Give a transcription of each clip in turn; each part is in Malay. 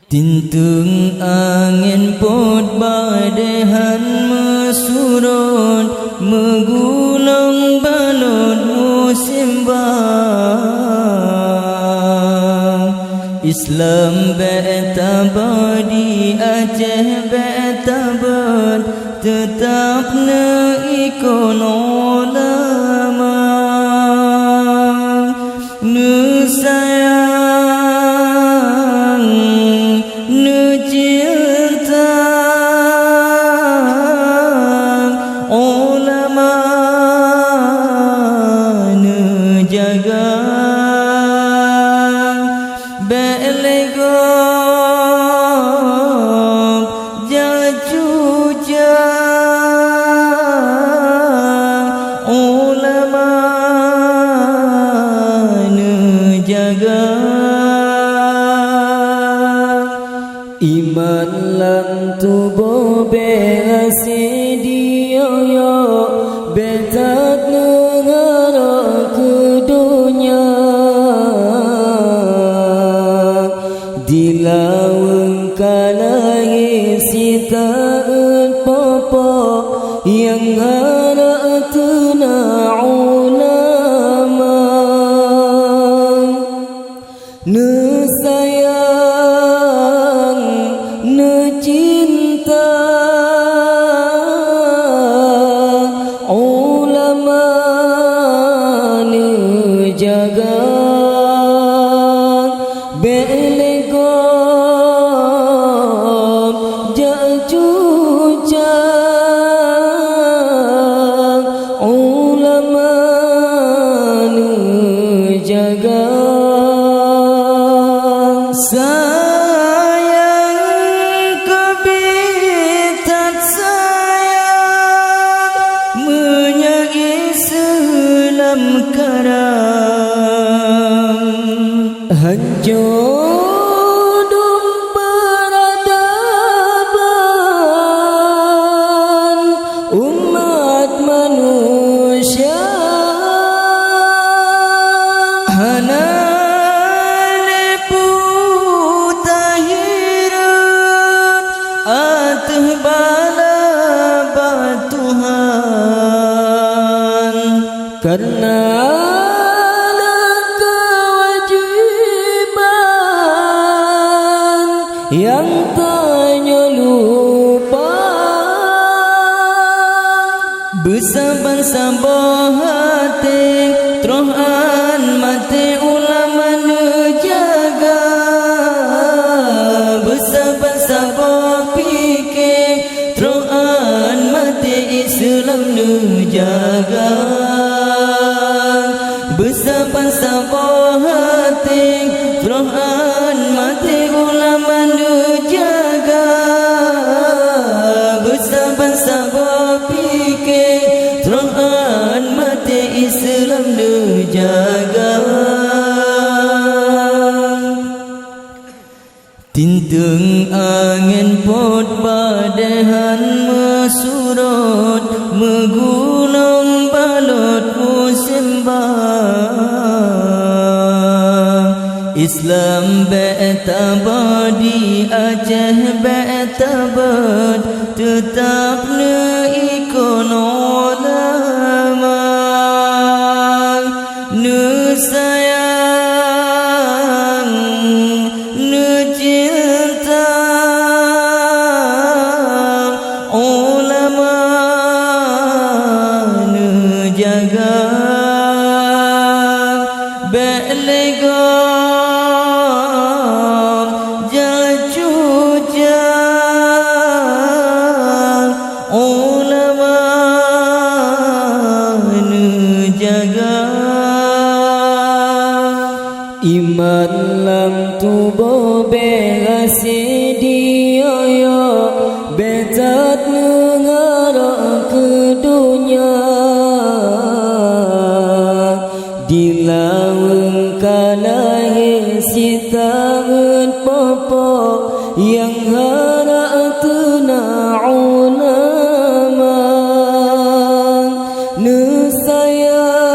Tintung angin pot badehan mesurut, megulung balut musim bang. Islam be'tabadi, Aceh be'tabat, tetap ikon ulama. Nu sayang, nu cinta ulama, nu jaga belegok jacuja ulama, nu jaga iman lan tubuh beasi dioyo betat negara ke dunia dilawang kalai sitaan popo yang harap tuna ulama. Nu sayang, nu cinta ulama, nu jaga belegok jacuca ulama, nu jaga. Sayang kebitat sayang menyagi selam karang hancur peradaban umat manusia hana karena kewajiban yang tanya lupa bersabar-sabar hati terohan mati ulama nejaga bersabar-sabar fikir terohan mati Islam nejaga bersabar-sabar hati terohan mati ulama nejaga bersabar-sabar fikir terohan mati Islam nejaga. Tintung angin pot badehan mesurut, megulung balut musim bang. Islam be'tabadi, Aceh be'tabat, tetap ikon ulama. Nu sayang, nu cinta ulama, nu jaga belegok jacuja ulama, nu jaga iman lam tubuh belasi dioyo betat negara ke dunia dilawang kalai sitaan popo yang harap tuna ulama. Nu sayang,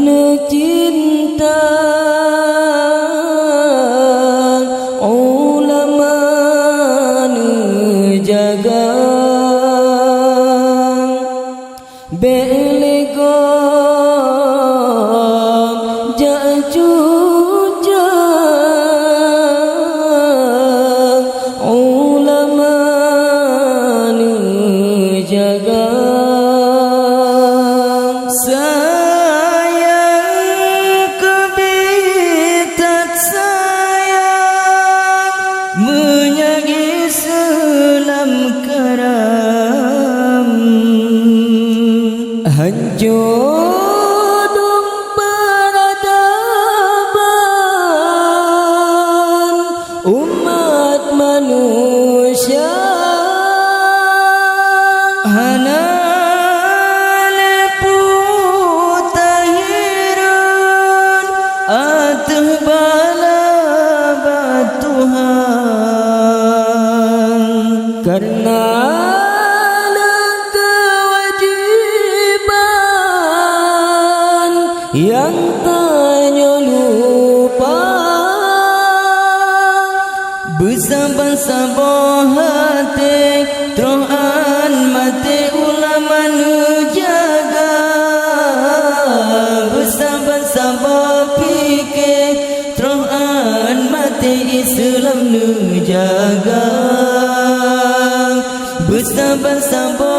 nu cinta belegom jajuja ulama nu jaga sayang kebitat sayang menyanyi selam karam hancur peradaban umat manusia hana leputahirun atuh bala batuhan karena yang tanya lupa bersabar-sabar hati terohan mati ulama nu jaga bersabar-sabar fikir terohan mati Islam nu jaga bersabar-sabar